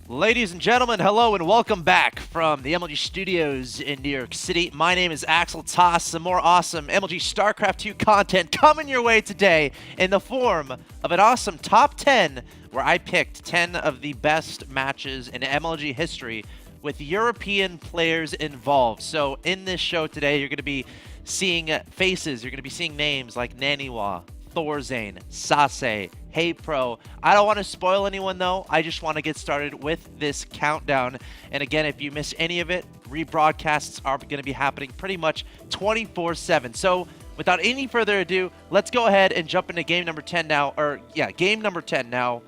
Ladies and gentlemen, hello and welcome back from the MLG studios in New York City. My name is Axel Toss. Some more awesome MLG StarCraft 2 content coming your way today in the form of an awesome top 10 where I picked 10 of the best matches in MLG history with European players involved. So in this show today, you're going to be seeing faces, you're going to be seeing names like Naniwa, Thorzain, Sase, Hey Pro. I don't want to spoil anyone though. I just want to get started with this countdown. And again, if you miss any of it, rebroadcasts are going to be happening pretty much 24/7. So without any further ado, let's go ahead and jump into game number 10 now. Game number 10 now.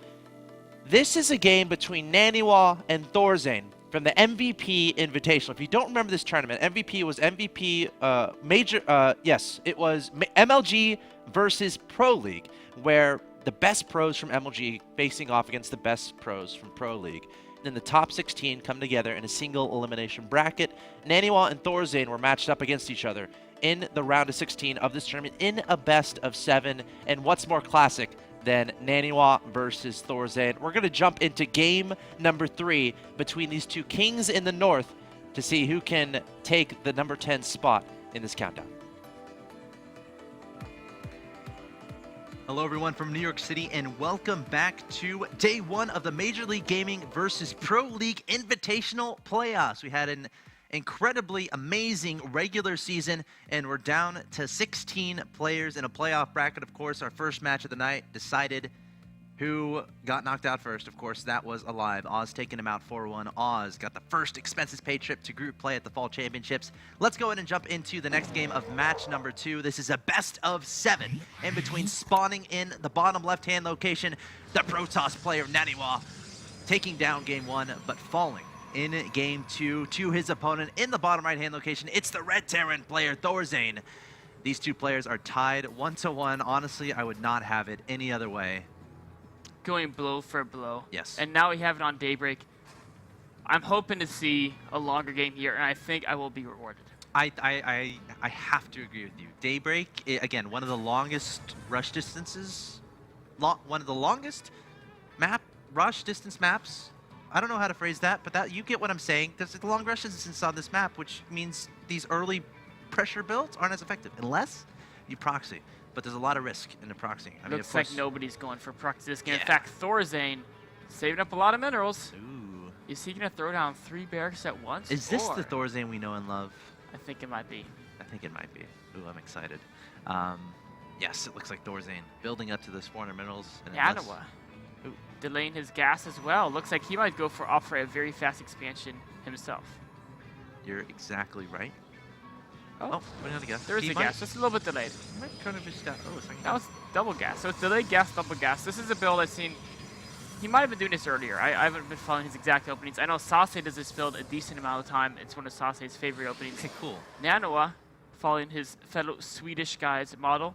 This is a game between Naniwa and Thorzain from the MVP Invitational. If you don't remember this tournament, MVP was MVP yes, it was MLG versus Pro League, where the best pros from MLG facing off against the best pros from Pro League. And then the top 16 come together in a single elimination bracket. Naniwa and Thorzain were matched up against each other in the round of 16 of this tournament in a best of 7. And what's more classic than Naniwa versus Thorzain? We're going to jump into game number 3 between these two kings in the north to see who can take the number 10 spot in this countdown. Hello everyone from New York City and welcome back to day 1 of the Major League Gaming versus Pro League Invitational Playoffs. We had an incredibly amazing regular season and we're down to 16 players in a playoff bracket. Of course, our first match of the night decided who got knocked out first. Of course, that was Alive. Oz taking him out 4-1. Oz got the first expenses paid trip to group play at the Fall Championships. Let's go ahead and jump into the next game of match number 2. This is a best of 7 in between spawning in the bottom left-hand location. The Protoss player, Naniwa, taking down game 1, but falling in game 2 to his opponent in the bottom right-hand location. It's the Red Terran player, Thorzain. These two players are tied 1-1. Honestly, I would not have it any other way. Going blow for blow. Yes. And now we have it on Daybreak. I'm hoping to see a longer game here, and I think I will be rewarded. I have to agree with you. Daybreak, again, one of the longest rush distances, one of the longest rush distance maps. I don't know how to phrase that, but you get what I'm saying. There's a long rush distance on this map, which means these early pressure builds aren't as effective unless you proxy. But there's a lot of risk in the proxying. I mean, looks like nobody's going for proxy this game. Yeah. In fact, Thorzain saving up a lot of minerals. Ooh. Is he going to throw down 3 barracks at once? Is this the Thorzain we know and love? I think it might be. I think it might be. Ooh, I'm excited. Yes, it looks like Thorzain building up to this 400 minerals. Naniwa delaying his gas as well. Looks like he might go for offer a very fast expansion himself. You're exactly right. Oh, putting on the gas. There is a gas, just a little bit delayed. He might kind of just that was double gas. So it's delayed gas, double gas. This is a build I've seen. He might have been doing this earlier. I haven't been following his exact openings. I know Sase does this build a decent amount of time. It's one of Sase's favorite openings. Okay, cool. Naniwa, following his fellow Swedish guy's model,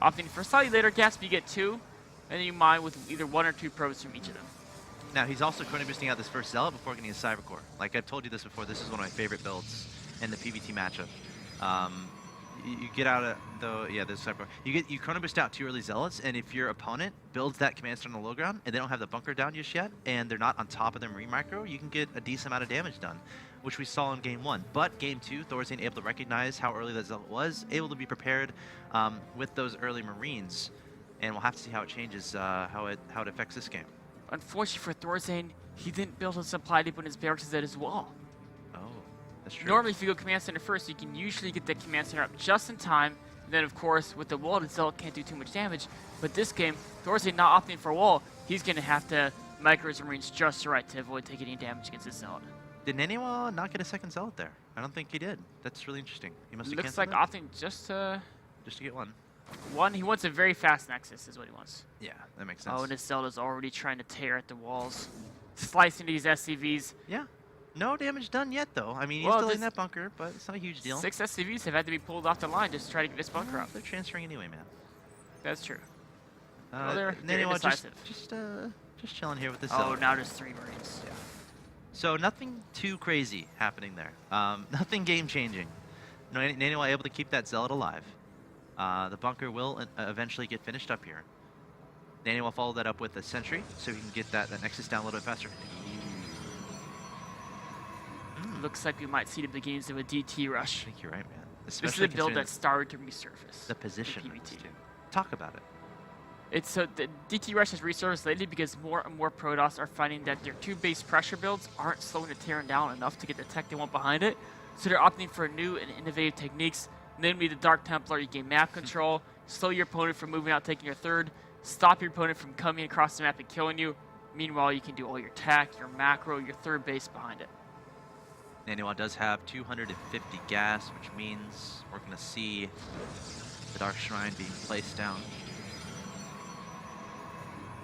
opting for slightly later gas, but you get 2, and then you mine with either 1 or 2 probes from each of them. Now, he's also chrono boosting out this first Zealot before getting his Cyber Core. Like I've told you this before, this is one of my favorite builds in the PvT matchup. You get out of the Cyber. You chrono boost out 2 early Zealots, and if your opponent builds that command center on the low ground and they don't have the bunker down just yet, and they're not on top of their marine micro, you can get a decent amount of damage done, which we saw in game 1. But game 2, Thorzain able to recognize how early that Zealot was, able to be prepared with those early marines, and we'll have to see how it changes, how it affects this game. Unfortunately for Thorzain, he didn't build a supply depot in his barracks at his wall. That's true. Normally, if you go command center first, you can usually get the command center up just in time. And then, of course, with the wall, the Zealot can't do too much damage. But this game, Thorzain not opting for a wall. He's going to have to micro his marines just right to avoid taking any damage against his Zealot. Did Naniwa not get a second Zealot there? I don't think he did. That's really interesting. He must have Looks like opting just to get one. He wants a very fast Nexus is what he wants. Yeah, that makes sense. Oh, and his Zealot's already trying to tear at the walls. Slicing these SCVs. Yeah. No damage done yet, though. I mean, he's still in that bunker, but it's not a huge deal. 6 SCVs have had to be pulled off the line just to try to get this bunker up. They're transferring anyway, man. That's true. They're indecisive. Just chilling here with this. Oh, now there's 3 Marines. Yeah. So nothing too crazy happening there. Nothing game-changing. Naniwa able to keep that Zealot alive. The bunker will eventually get finished up here. Naniwa followed that up with a Sentry, so he can get that Nexus down a little bit faster. Looks like we might see the beginnings of a DT rush. I think you're right, man. This is Especially a build that started to resurface. the position. in PvT. Talk about it. It's so the DT rush has resurfaced lately because more and more Protoss are finding that their 2 base pressure builds aren't slowing the Terran down enough to get the tech they want behind it. So they're opting for new and innovative techniques, namely the Dark Templar. You gain map control, slow your opponent from moving out, taking your third, stop your opponent from coming across the map and killing you. Meanwhile, you can do all your tech, your macro, your third base behind it. Naniwa does have 250 gas, which means we're going to see the Dark Shrine being placed down.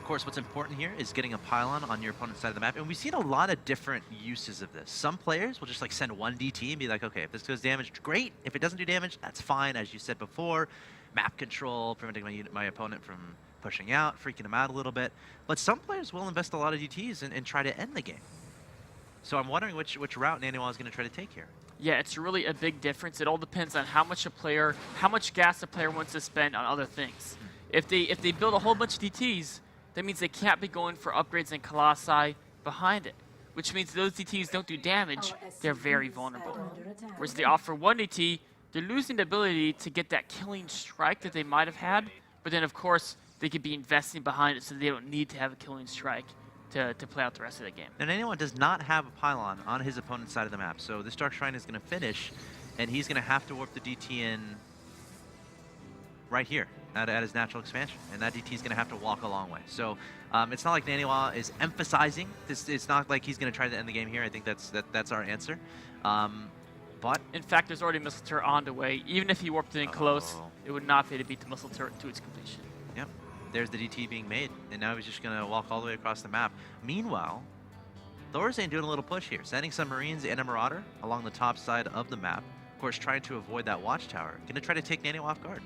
Of course, what's important here is getting a pylon on your opponent's side of the map, and we've seen a lot of different uses of this. Some players will just like send one DT and be like, okay, if this goes damage, great. If it doesn't do damage, that's fine. As you said before, map control, preventing my opponent from pushing out, freaking him out a little bit. But some players will invest a lot of DTs and try to end the game. So I'm wondering which route Naniwa is going to try to take here. Yeah, it's really a big difference. It all depends on how much gas a player wants to spend on other things. If they build a whole bunch of DTs, that means they can't be going for upgrades and Colossi behind it, which means those DTs don't do damage. They're very vulnerable. Whereas they offer one DT, they're losing the ability to get that killing strike that they might have had, but then of course they could be investing behind it so they don't need to have a killing strike to play out the rest of the game. And Naniwa does not have a pylon on his opponent's side of the map, so this Dark Shrine is going to finish, and he's going to have to warp the DT in right here at his natural expansion, and that DT is going to have to walk a long way. So it's not like Naniwa is emphasizing this. It's not like he's going to try to end the game here. I think that's our answer. But in fact, there's already missile turret on the way. Even if he warped it in close, it would not be to beat the missile turret to its completion. Yep. There's the DT being made, and now he's just going to walk all the way across the map. Meanwhile, Thorzain doing a little push here, sending some Marines and a Marauder along the top side of the map. Of course, trying to avoid that watchtower. Going to try to take Naniwa off guard.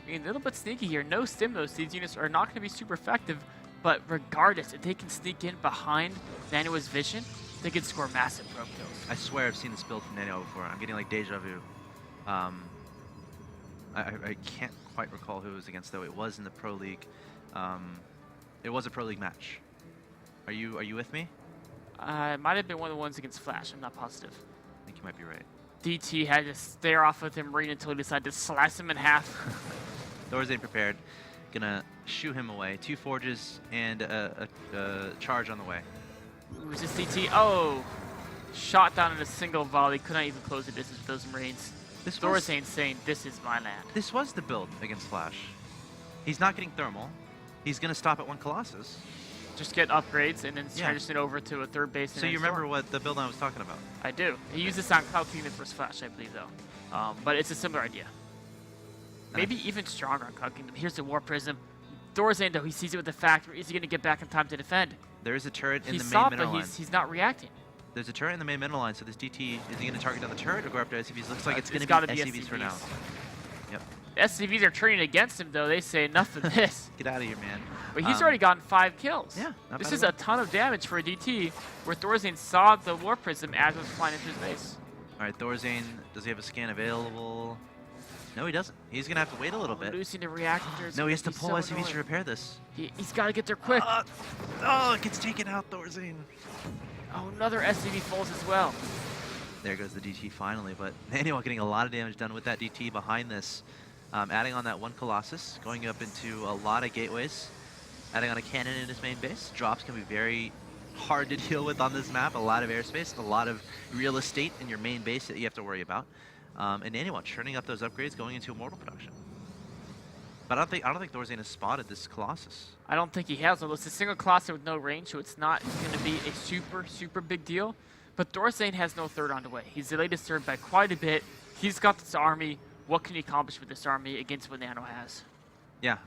I mean, a little bit sneaky here. No stimulus. These units are not going to be super effective, but regardless, if they can sneak in behind Naniwa's vision, they can score massive probe kills. I swear I've seen this build from Naniwa before. I'm getting like deja vu. I can't quite recall who it was against, though. It was in the Pro League. It was a Pro League match. Are you with me? It might have been one of the ones against Flash. I'm not positive. I think you might be right. DT had to stare off with him Marine until he decided to slice him in half. Thorzain prepared. Gonna shoo him away. 2 forges and a charge on the way. Who's this DT? Oh! Shot down in a single volley. Could not even close the distance with those Marines. Thorzain saying, this is my land. This was the build against Flash. He's not getting thermal. He's gonna stop at 1 Colossus. Just get upgrades and then transition over to a third base. So you remember what the build I was talking about? I do. He used this on Cloud Kingdom versus Flash, I believe, though. But it's a similar idea. Nice. Maybe even stronger on Cloud Kingdom. Here's the War Prism. Thorzain, though, he sees it with the factory. Is he going to get back in time to defend? There is a turret in the saw main it, mineral line. He's not reacting. There's a turret in the main mineral line, so this DT, is he going to target down the turret or go after SCVs? Looks like it's going to be SCVs for now. Yep. SCVs are turning against him, though. They say, enough of this. Get out of here, man. But he's already gotten 5 kills. Yeah, this is a ton of damage for a DT, where Thorzain saw the War Prism as it was flying into his base. All right, Thorzain, does he have a scan available? No, he doesn't. He's going to have to wait a little bit. Losing the reactors. No, he has to pull SCVs to repair this. He's got to get there quick. Oh, it gets taken out, Thorzain. Oh, another SCV falls as well. There goes the DT finally, but Naniwa getting a lot of damage done with that DT behind this. Adding on that 1 Colossus, going up into a lot of gateways. Adding on a cannon in his main base. Drops can be very hard to deal with on this map. A lot of airspace, a lot of real estate in your main base that you have to worry about. And Naniwa churning up those upgrades, going into Immortal production. But I don't think Thorzain has spotted this Colossus. I don't think he has, although it's a single Colossus with no range, so it's not going to be a super big deal. But Thorzain has no third on the way. He's delayed his third by quite a bit. He's got this army. What can he accomplish with this army against what Nano has? Yeah,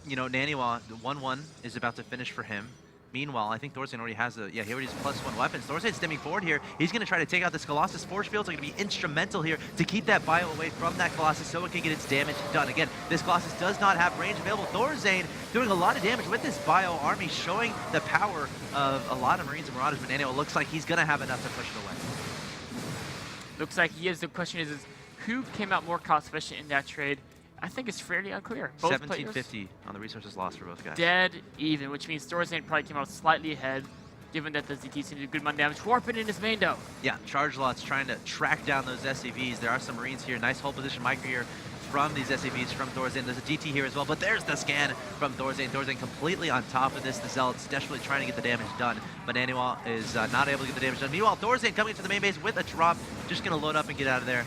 you know, Naniwa, the 1-1 is about to finish for him. Meanwhile, I think Thorzain already has he already has +1 weapons. Thorzain's stemming forward here. He's going to try to take out this Colossus. Force fields are going to be instrumental here to keep that bio away from that Colossus so it can get its damage done. Again, this Colossus does not have range available. Thorzain doing a lot of damage with this bio army, showing the power of a lot of Marines and Marauders, but Naniwa looks like he's going to have enough to push it away. Looks like he is. The question is who came out more cost efficient in that trade? I think it's fairly unclear. Both 1750 on the resources lost for both guys. Dead even, which means Thorzain probably came out slightly ahead. given that the ZT seems to do good amount of damage. Warping in his main though. Yeah, Charge Lot's trying to track down those SCVs. There are some Marines here. Nice hold position micro here from these SCVs from Thorzain. There's a DT here as well, but there's the scan from Thorzain. Thorzain completely on top of this. The Zealots desperately trying to get the damage done, but Naniwa is not able to get the damage done. Meanwhile, Thorzain coming into the main base with a drop, just going to load up and get out of there.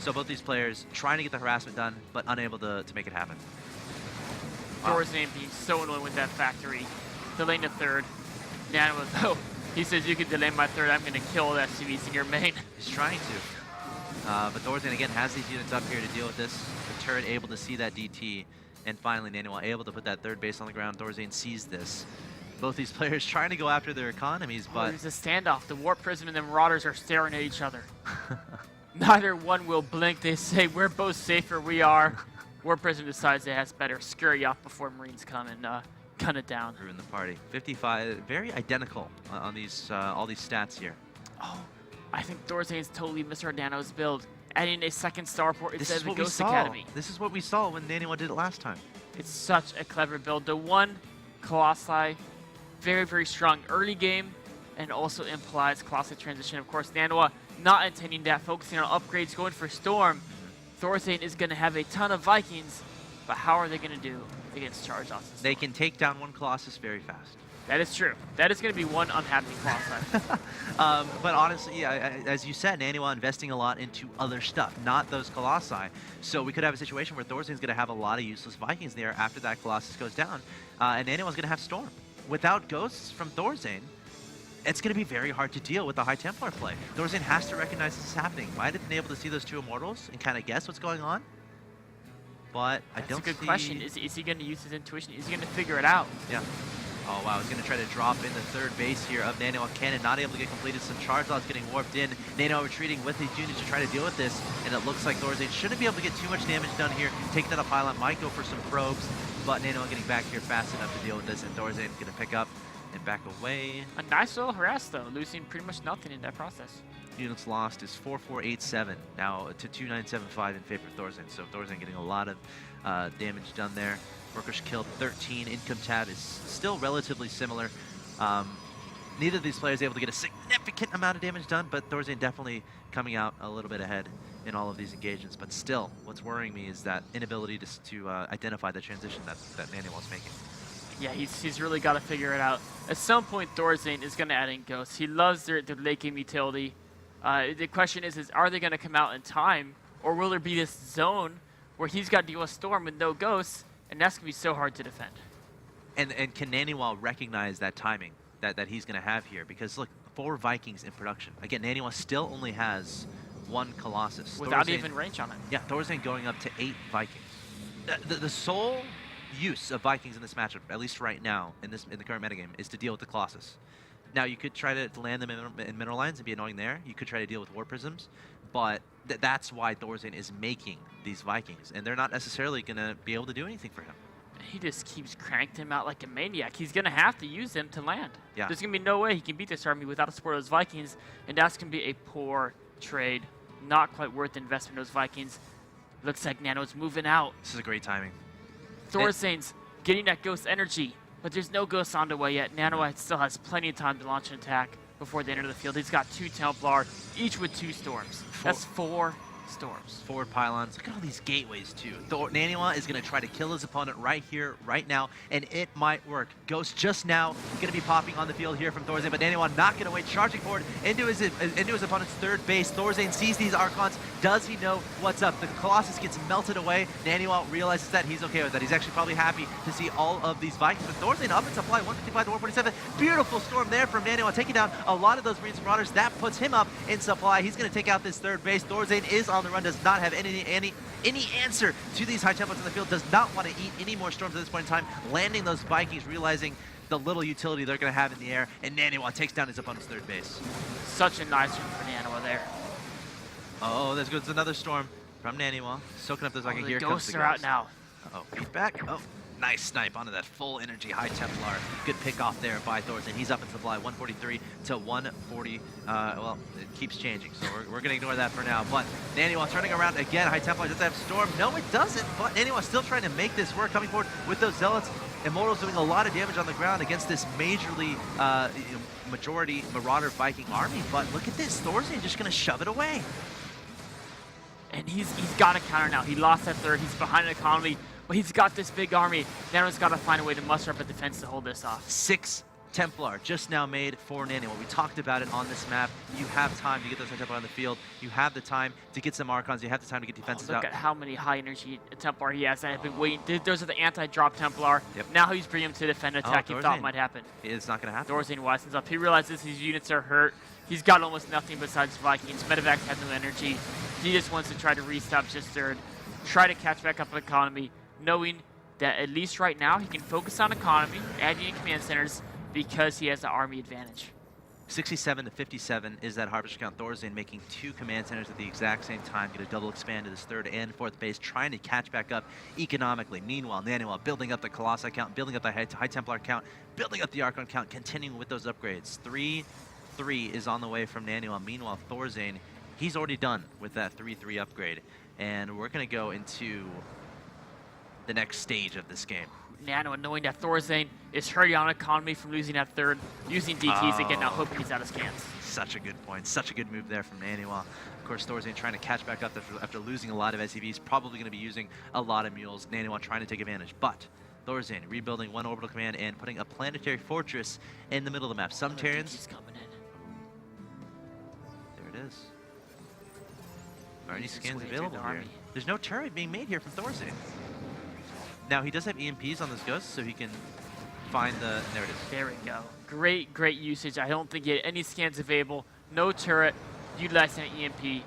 So both these players trying to get the harassment done, but unable to make it happen. Wow. Thorzain being so annoying with that factory. Delaying the third. Naniwa though, he says you can delay my third, I'm going to kill the SCVs in your main. He's trying to. But Thorzain again has these units up here to deal with this. The turret able to see that DT, and finally Naniwa able to put that third base on the ground. Thorzain sees this. Both these players trying to go after their economies, but... There's a standoff. The Warp Prism and the Marauders are staring at each other. Neither one will blink. They say, we're both safer, we are. Warp Prism decides it has better scurry off before Marines come and gun it down. Ruin the party. 55, very identical on these all these stats here. Oh, I think Thorzain's totally misread Nano's build. Adding a second starport instead of the Ghost saw. Academy. This is what we saw when Naniwa did it last time. It's such a clever build. The one Colossi, very, very strong early game, and also implies Colossi transition. Of course, Naniwa not intending that, focusing on upgrades, going for Storm. Thorzain is going to have a ton of Vikings, but how are they going to do against Charge Lots? They can take down one Colossus very fast. That is true. That is going to be one unhappy Colossi. But honestly, yeah, as you said, Naniwa investing a lot into other stuff, not those Colossi. So we could have a situation where Thorzain's going to have a lot of useless Vikings there after that Colossus goes down, and Naniwa's going to have Storm. Without ghosts from Thorzain, it's going to be very hard to deal with the High Templar play. Thorzain has to recognize this is happening. Might have been able to see those two Immortals and kind of guess what's going on, but I don't see... That's a good question. Is he going to use his intuition? Is he going to figure it out? Yeah. Oh wow, he's going to try to drop in the third base here of Naniwa Cannon, not able to get completed. Some Charge Lots getting warped in. Naniwa retreating with his units to try to deal with this, and it looks like Thorzain shouldn't be able to get too much damage done here. Taking down a pylon, might go for some probes, but Naniwa getting back here fast enough to deal with this, and Thorzain going to pick up and back away. A nice little harass though, losing pretty much nothing in that process. Units lost is 4487 now to 2975 in favor of Thorzain. So Thorzain getting a lot of damage done there. Workers killed 13. Income tab is still relatively similar. Neither of these players able to get a significant amount of damage done, but Thorzain definitely coming out a little bit ahead in all of these engagements. But still, what's worrying me is that inability to identify the transition that Naniwa's making. Yeah, he's really got to figure it out. At some point, Thorzain is going to add in Ghosts. He loves their late game utility. The question is are they going to come out in time, or will there be this zone where he's got to deal with Storm with no Ghosts, and that's going to be so hard to defend. And can Naniwa recognize that timing that he's going to have here? Because look, 4 Vikings in production. Again, Naniwa still only has 1 Colossus. Without Thorzain, even range on it. Yeah, Thorzain going up to 8 Vikings. The sole use of Vikings in this matchup, at least right now in the current metagame, is to deal with the Colossus. Now you could try to land them in mineral lines and be annoying there. You could try to deal with War Prisms, but that's why Thorzain is making these Vikings, and they're not necessarily going to be able to do anything for him. He just keeps cranking him out like a maniac. He's going to have to use them to land. Yeah. There's going to be no way he can beat this army without the support of those Vikings, and that's going to be a poor trade. Not quite worth the investment of those Vikings. Looks like Nano's moving out. This is a great timing. Thorzain's getting that Ghost energy, but there's no Ghost on the way yet. Naniwa still has plenty of time to launch an attack before they enter the field. He's got 2 Templar, each with 2 Storms. That's 4 Storms. 4 pylons. Look at all these gateways, too. Naniwa is going to try to kill his opponent right here, right now, and it might work. Ghost just now going to be popping on the field here from Thorzain, but Naniwa not going to wait, charging forward into his opponent's third base. Thorzain sees these Archons. Does he know what's up? The Colossus gets melted away. Naniwa realizes that he's okay with that. He's actually probably happy to see all of these Vikings. But Thorzain up in supply, 155 to 147. Beautiful storm there from Naniwa, taking down a lot of those Marines and Marauders. That puts him up in supply. He's going to take out this third base. Thorzain is on the run, does not have any answer to these High Templars in the field, does not want to eat any more storms at this point in time. Landing those Vikings, realizing the little utility they're going to have in the air, and Naniwa takes down his opponent's third base. Such a nice one for Naniwa there. Oh, there's goes another storm from Naniwa, soaking up those Vikings. Here comes the Ghosts are out now. Uh-oh, feedback. Oh, nice snipe onto that full energy High Templar. Good pick off there by Thorzain. He's up in supply, 143 to 140. Well, it keeps changing, so we're going to ignore that for now. But Naniwa turning around again. High Templar does have Storm. No, it doesn't, but Naniwa still trying to make this work, coming forward with those Zealots. Immortal's doing a lot of damage on the ground against this majorly majority Marauder Viking army, but look at this, Thorzain just gonna shove it away. And he's got to counter now. He lost that third. He's behind an economy, but he's got this big army. Naniwa's got to find a way to muster up a defense to hold this off. 6 Templar just now made for Naniwa. We talked about it on this map. You have time to get those Templar on the field. You have the time to get some Archons. You have the time to get defenses out. Look at how many high energy Templar he has that have been waiting. Those are the anti-drop Templar. Yep. Now he's bringing him to defend attack he thought might happen. It's not going to happen. Thorzain wisens up. He realizes his units are hurt. He's got almost nothing besides Vikings. Medevac has no energy. He just wants to try to restop just third, try to catch back up on economy, knowing that at least right now he can focus on economy, adding in command centers, because he has the army advantage. 67 to 57 is that Harvester count. Thorzain making 2 command centers at the exact same time, going to double expand to this 3rd and 4th base, trying to catch back up economically. Meanwhile, Naniwa building up the Colossi count, building up the High Templar count, building up the Archon count, continuing with those upgrades. 3 is on the way from Naniwa. Meanwhile, Thorzain, he's already done with that 3-3 upgrade. And we're going to go into the next stage of this game. Naniwa knowing that Thorzain is hurting on economy from losing that third, using DTs again, now hoping he's out of scans. Such a good point. Such a good move there from Naniwa. Of course, Thorzain trying to catch back up after losing a lot of SCVs, probably going to be using a lot of mules. Naniwa trying to take advantage, but Thorzain rebuilding 1 orbital command and putting a planetary fortress in the middle of the map. Some Terrans... coming in. There it is. Are any scans available here? There's no turret being made here from Thorzain. Now, he does have EMPs on this Ghost, so he can find the... There it is. There we go. Great, great usage. I don't think he had any scans available. No turret. Utilizing an EMP.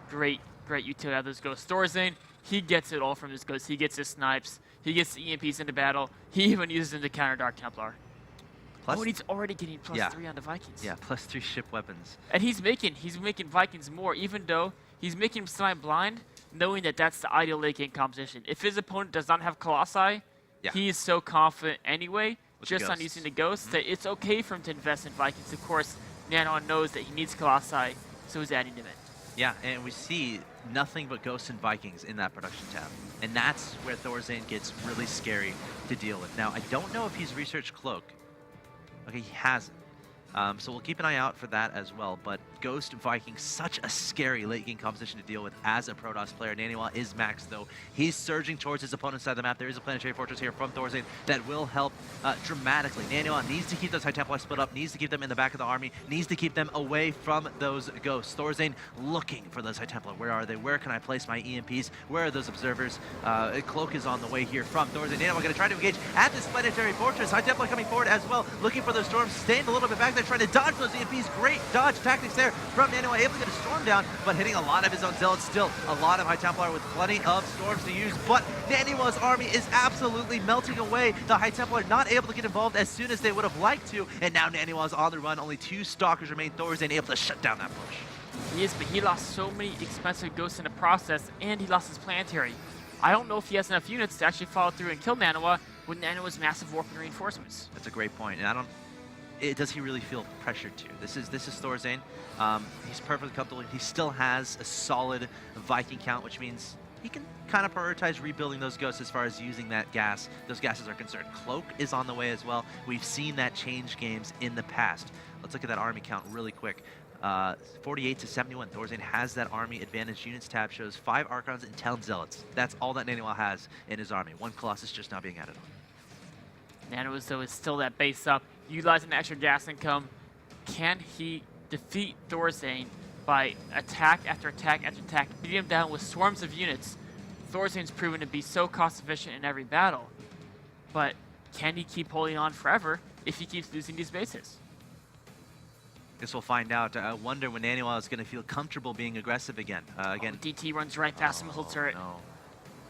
Great, great utility out of those Ghosts. Thorzain, he gets it all from his Ghosts. He gets his snipes. He gets the EMPs into battle. He even uses them to counter Dark Templar. Plus, and he's already getting +3 on the Vikings. Yeah, +3 ship weapons. And he's making Vikings more, even though he's making him snipe blind, knowing that that's the ideal late game composition. If his opponent does not have Colossi, he is so confident anyway, just on using the Ghosts, that it's okay for him to invest in Vikings. Of course, Naniwa knows that he needs Colossi, so he's adding them in. Yeah, and we see nothing but Ghosts and Vikings in that production tab. And that's where Thorzain gets really scary to deal with. Now, I don't know if he's researched Cloak. Okay, he hasn't. So we'll keep an eye out for that as well. But Ghost Viking, such a scary late game composition to deal with as a Protoss player. Naniwa is maxed though. He's surging towards his opponent's side of the map. There is a planetary fortress here from Thorzain that will help dramatically. Naniwa needs to keep those High Templar split up, needs to keep them in the back of the army, needs to keep them away from those Ghosts. Thorzain looking for those High Templar. Where are they? Where can I place my EMPs? Where are those observers? Cloak is on the way here from Thorzain. Naniwa going to try to engage at this planetary fortress. High Templar coming forward as well, looking for those storms, staying a little bit back there, trying to dodge those EMPs. Great dodge tactics there from Naniwa, able to get a storm down, but hitting a lot of his own zealots. Still a lot of High Templar with plenty of storms to use, but Naniwa's army is absolutely melting away. The High Templar not able to get involved as soon as they would have liked to, and now Naniwa's on the run. Only 2 Stalkers remain. Thorzain able to shut down that push. He is, but he lost so many expensive Ghosts in the process, and he lost his planetary. I don't know if he has enough units to actually follow through and kill Naniwa with Naniwa's massive warp and reinforcements. That's a great point, and I don't... does he really feel pressured to? This is Thorzain. He's perfectly comfortable. He still has a solid Viking count, which means he can kind of prioritize rebuilding those Ghosts as far as using that gas. Those gases are concerned. Cloak is on the way as well. We've seen that change games in the past. Let's look at that army count really quick. 48 to 71. Thorzain has that army advantage. Units tab shows 5 Archons and 10 Zealots. That's all that Naniwa has in his army. 1 Colossus just now being added on. Naniwa, though, is still that base up, utilizing extra gas income. Can he defeat Thorzain by attack after attack after attack, beating him down with swarms of units? Thorzain's proven to be so cost efficient in every battle, but can he keep holding on forever if he keeps losing these bases? Guess we'll find out. I wonder when Naniwa is going to feel comfortable being aggressive again. DT runs right past the missile turret. No.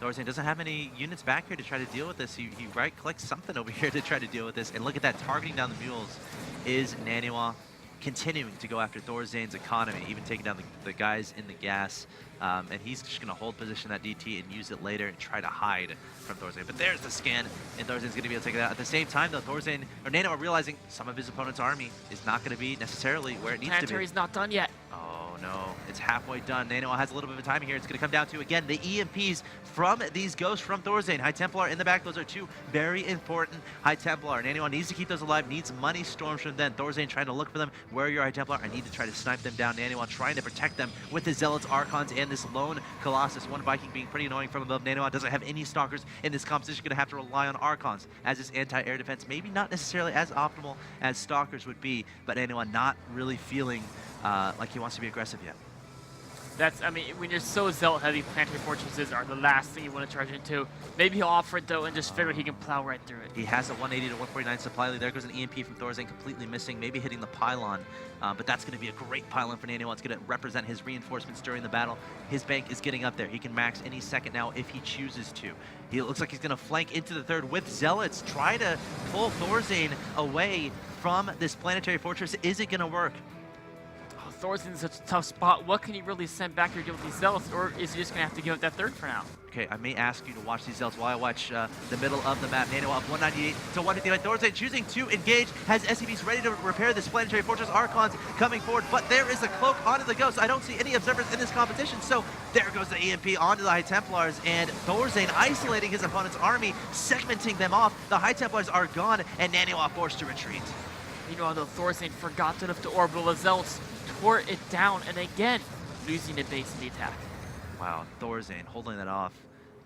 Thorzain doesn't have any units back here to try to deal with this. He right-clicks something over here to try to deal with this. And look at that, targeting down the mules is Naniwa, continuing to go after Thorzain's economy, even taking down the guys in the gas. And he's just going to hold position that DT and use it later and try to hide from Thorzain. But there's the scan, and Thorzain's going to be able to take it out. At the same time, though, Naniwa realizing some of his opponent's army is not going to be necessarily where it needs to be. Planetary's not done yet. Oh, no, it's halfway done. Naniwa has a little bit of time here. It's going to come down to, again, the EMPs from these ghosts from Thorzain. High Templar in the back. Those are two very important High Templar. Naniwa needs to keep those alive, needs money storms from them. Thorzain trying to look for them. Where are your High Templar? I need to try to snipe them down. Naniwa trying to protect them with his Zealots, Archons, and this lone Colossus. One Viking being pretty annoying from above. Naniwa doesn't have any Stalkers in this competition. Going to have to rely on Archons as his anti-air defense. Maybe not necessarily as optimal as Stalkers would be, but Naniwa not really feeling like he wants to be aggressive yet. That's, I mean, when you're so zealot heavy, planetary fortresses are the last thing you want to charge into. Maybe he'll offer it though and just figure he can plow right through it. He has a 180 to 149 supply lead. There goes an EMP from Thorzain, completely missing, maybe hitting the pylon. But that's going to be a great pylon for Naniwa. It's going to represent his reinforcements during the battle. His bank is getting up there. He can max any second now if he chooses to. He looks like he's going to flank into the third with Zealots. Try to pull Thorzain away from this planetary fortress. Is it going to work? Thorzain's such a tough spot. What can he really send back here to deal with these Zealots, or is he just going to have to give up that third for now? Okay, I may ask you to watch these Zealots while I watch the middle of the map. Naniwa up 198 to 159. Thorzain choosing to engage, has SCVs ready to repair this planetary fortress. Archons coming forward, but there is a cloak onto the Ghost. I don't see any observers in this competition, so there goes the EMP onto the High Templars, and Thorzain isolating his opponent's army, segmenting them off. The High Templars are gone, and Naniwa forced to retreat. Meanwhile, though, Thorzain forgot to lift the orbital. The Zealots tore it down, and again, losing a base in the attack. Wow, Thorzain holding that off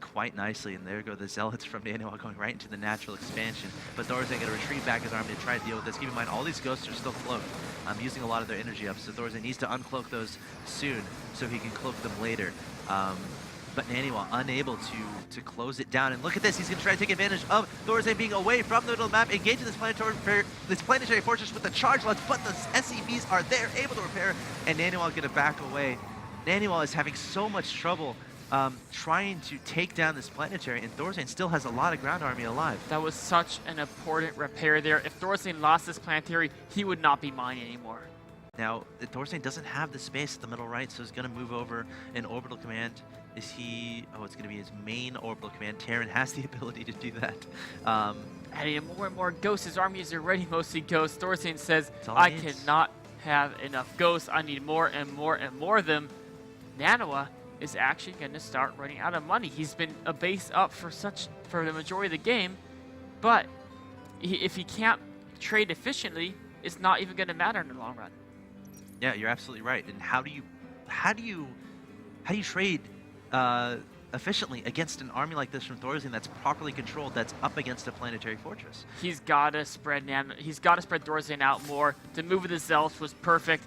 quite nicely, and there go the Zealots from Naniwa going right into the natural expansion. But Thorzain going to retreat back his army to try to deal with this. Keep in mind, all these ghosts are still cloaked. I'm using a lot of their energy up, so Thorzain needs to uncloak those soon so he can cloak them later. But Naniwa unable to close it down. And look at this, he's going to try to take advantage of Thorzain being away from the middle of the map, engaging this planetary fortress with the charge left, but the SCVs are there, able to repair, and Naniwa going to back away. Naniwa is having so much trouble trying to take down this planetary, and Thorzain still has a lot of ground army alive. That was such an important repair there. If Thorzain lost this planetary, he would not be mine anymore. Now, Thorzain doesn't have the space at the middle right, so he's going to move over an orbital command. Is he... Oh, it's going to be his main orbital command. Terran has the ability to do that. Adding more and more ghosts. His army is already mostly ghosts. Thorzain says, I cannot have enough ghosts. I need more and more and more of them. Naniwa is actually going to start running out of money. He's been a base up for the majority of the game, but if he can't trade efficiently, it's not even going to matter in the long run. Yeah, you're absolutely right. And how do you trade efficiently against an army like this from Thorzain that's properly controlled, that's up against a planetary fortress? He's got to spread Thorzain out more. The move with the Zealots was perfect.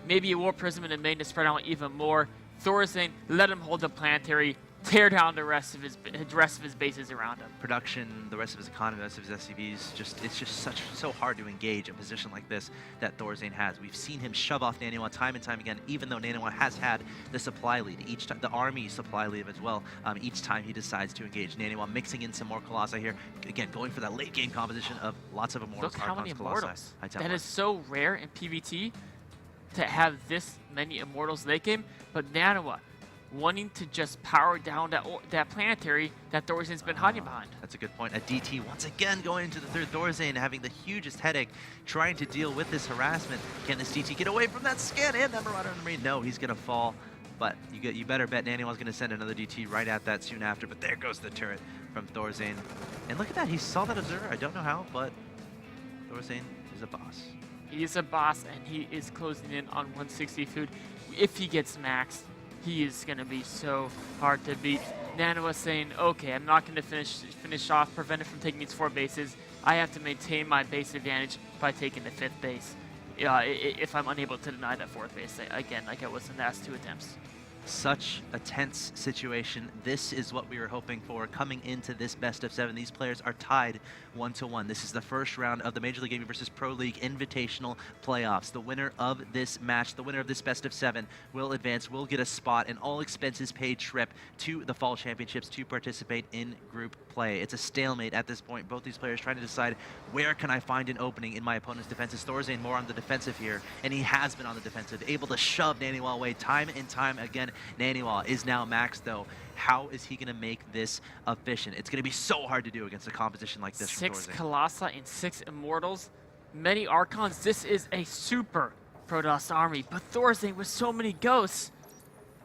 Maybe a War Prism in the main to spread out even more. Thorzain, let him hold the planetary, tear down the rest of his bases around him. Production, the rest of his economy, the rest of his SCVs, it's just so hard to engage a position like this that Thorzain has. We've seen him shove off Naniwa time and time again, even though Naniwa has had the supply lead each time, the army supply lead as well. Each time he decides to engage, Naniwa mixing in some more Colossi here, again going for that late game composition of lots of Immortals. Look how many Immortals. Colossi. That is so rare in PvT to have this many Immortals late game, but Naniwa wanting to just power down that planetary that Thorzain's been hiding behind. That's a good point. A DT once again going into the third. Thorzain having the hugest headache trying to deal with this harassment. Can this DT get away from that scan and that Marauder in the Marine? No, he's going to fall. But you better bet Naniwa's going to send another DT right at that soon after. But there goes the turret from Thorzain. And look at that. He saw that observer. I don't know how, but Thorzain is a boss. He is a boss, and he is closing in on 160 food. If he gets maxed, he is going to be so hard to beat. Naniwa saying, okay, I'm not going to finish off, prevent it from taking these 4 bases. I have to maintain my base advantage by taking the 5th base. If I'm unable to deny that 4th base, again, like I was in the last 2 attempts. Such a tense situation. This is what we were hoping for coming into this best of 7. These players are tied 1-1. This is the first round of the Major League Gaming versus Pro League Invitational Playoffs. The winner of this match, the winner of this best of 7, will advance, will get a spot, an all expenses paid trip to the Fall Championships to participate in group play. It's a stalemate at this point. Both these players trying to decide, where can I find an opening in my opponent's defenses? Thorzain more on the defensive here, and he has been on the defensive, able to shove Naniwa away time and time again. Naniwa is now maxed though. How is he going to make this efficient? It's going to be so hard to do against a composition like this. 6 Colossi and 6 Immortals, many Archons. This is a super Protoss army. But Thorzain with so many ghosts,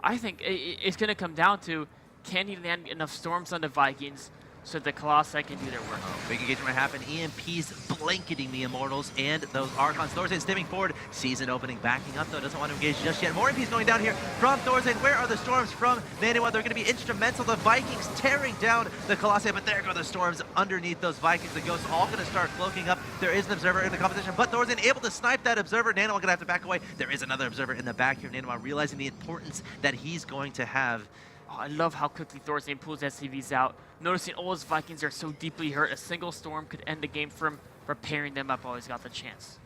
I think it's going to come down to, can he land enough storms on the Vikings so the Colossi can do their work? Big engagement might happen. EMPs blanketing the Immortals and those Archons. Thorzain stepping forward. Sees an opening. Backing up, though. Doesn't want to engage just yet. More EMPs going down here from Thorzain. Where are the storms from Naniwa? They're going to be instrumental. The Vikings tearing down the Colossi, but there go the storms underneath those Vikings. The Ghosts all going to start cloaking up. There is an Observer in the competition, but Thorzain able to snipe that Observer. Naniwa going to have to back away. There is another Observer in the back here. Naniwa realizing the importance that he's going to have. Oh, I love how quickly Thorzain pulls SCVs out. Noticing all his Vikings are so deeply hurt, a single storm could end the game for him. Repairing them up while he's got the chance.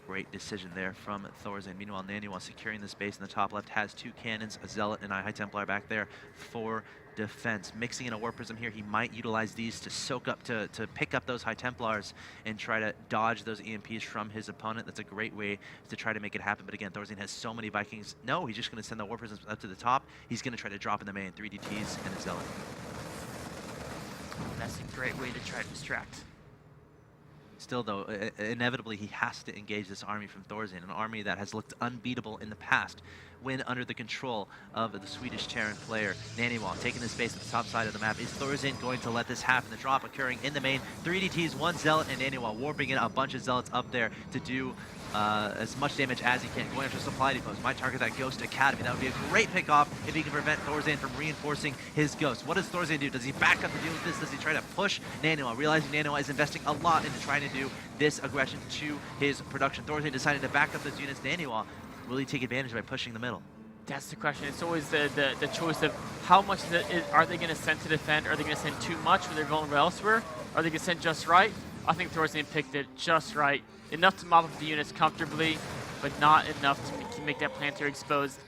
Great decision there from Thorzain. Meanwhile, Naniwa securing the space in the top left, has 2 cannons, a Zealot and a High Templar back there for defense. Mixing in a War Prism here, he might utilize these to soak up, to pick up those High Templars and try to dodge those EMPs from his opponent. That's a great way to try to make it happen. But again, Thorzain has so many Vikings. No, he's just going to send the War Prisms up to the top. He's going to try to drop in the main 3 DTs and a Zealot. That's a great way to try to distract. Still, though, inevitably he has to engage this army from Thorzain, an army that has looked unbeatable in the past when under the control of the Swedish Terran player. Naniwa taking the space at the top side of the map. Is Thorzain going to let this happen? The drop occurring in the main. 3 DTs, 1 Zealot, and Naniwa warping in a bunch of Zealots up there to do as much damage as he can. Going after supply depots. Might target that Ghost Academy. That would be a great pick off if he can prevent Thorzain from reinforcing his Ghost. What does Thorzain do? Does he back up to deal with this? Does he try to push Naniwa? Realizing Naniwa is investing a lot into trying to do this aggression to his production. Thorzain decided to back up those units. Naniwa, will he take advantage by pushing the middle? That's the question. It's always the choice of how much are they going to send to defend? Are they going to send too much where they're vulnerable elsewhere? Are they going to send just right? I think Thorzain picked it just right. Enough to mop up the units comfortably, but not enough to make that planetary exposed.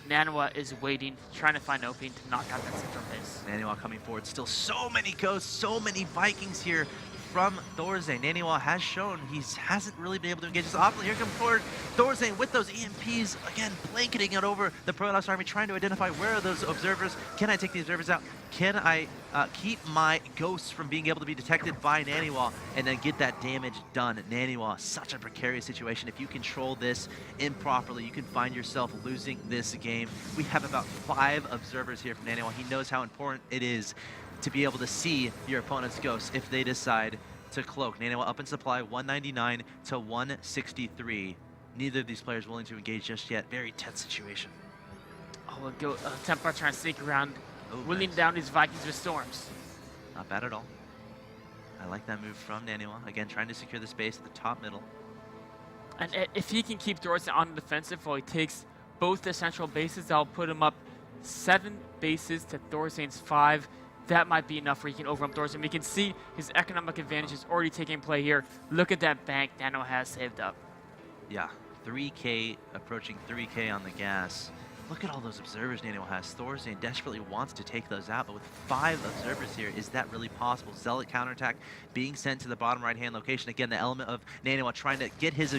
Naniwa is waiting, trying to find an opening to knock out that central base. Naniwa coming forward. Still so many Ghosts, so many Vikings here from Thorzain. Naniwa has shown he hasn't really been able to engage this often. Here comes forward Thorzain with those EMPs, again, blanketing it over the Protoss army, trying to identify where are those observers. Can I take the observers out? Can I keep my Ghosts from being able to be detected by Naniwa and then get that damage done? Naniwa, such a precarious situation. If you control this improperly, you can find yourself losing this game. We have about 5 observers here from Naniwa. He knows how important it is to be able to see your opponent's Ghosts if they decide to cloak. Naniwa up in supply, 199 to 163. Neither of these players willing to engage just yet. Very tense situation. Oh, Templar trying to sneak around, willing nice. down these Vikings with storms. Not bad at all. I like that move from Naniwa. Again, trying to secure the space at the top middle. And if he can keep Thorzain on the defensive while he takes both the central bases, I'll put him up 7 bases to Thorzain's 5. That might be enough where he can overwhelm Thorzain. We can see his economic advantage is already taking play here. Look at that bank Nano has saved up. Yeah, 3K, approaching 3K on the gas. Look at all those observers Naniwa has. Thorzain desperately wants to take those out, but with 5 observers here, is that really possible? Zealot counterattack being sent to the bottom right-hand location. Again, the element of Naniwa trying to get his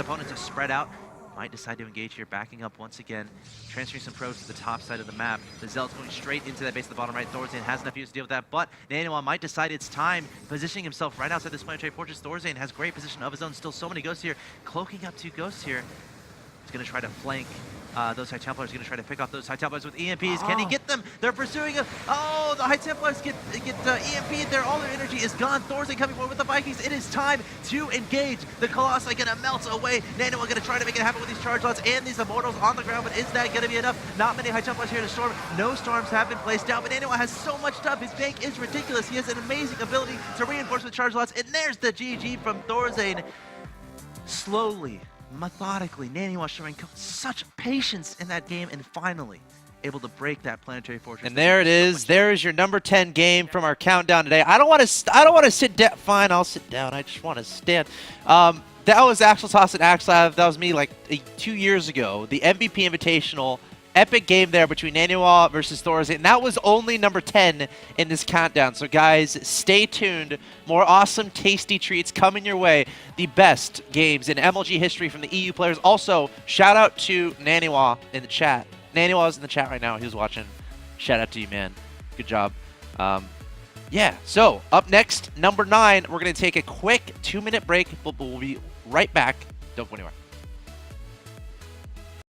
opponent to spread out. Might decide to engage here, backing up once again, transferring some probes to the top side of the map. The Zealot's going straight into that base at the bottom right. Thorzain has enough use to deal with that, but Naniwa might decide it's time, positioning himself right outside this planetary fortress. Thorzain has great position of his own. Still so many Ghosts here, cloaking up 2 Ghosts here. He's going to try to flank those High Templars. Going to try to pick off those High Templars with EMPs. Can he get them? They're pursuing him. Oh, the High Templars get EMP'd there. All their energy is gone. Thorzain coming forward with the Vikings. It is time to engage. The Colossi going to melt away. Naniwa going to try to make it happen with these charge lots and these Immortals on the ground, but is that going to be enough? Not many High Templars here to storm. No storms have been placed down, but Naniwa has so much stuff. His bank is ridiculous. He has an amazing ability to reinforce with charge lots, and there's the GG from Thorzain. Slowly, methodically, Naniwa showing such patience in that game, and finally able to break that planetary fortress. And there it is. There is your number 10 game from our countdown today. I don't want to sit down. Fine, I'll sit down. I just want to stand. That was Axel Toss and Axlav. That was me like 2 years ago. The MVP Invitational. Epic game there between Naniwa versus Thorzain. And that was only number 10 in this countdown. So guys, stay tuned. More awesome, tasty treats coming your way. The best games in MLG history from the EU players. Also, shout out to Naniwa in the chat. Naniwa is in the chat right now. He was watching. Shout out to you, man. Good job. Yeah, so up next, number 9, we're going to take a quick 2-minute break, but we'll be right back. Don't go anywhere.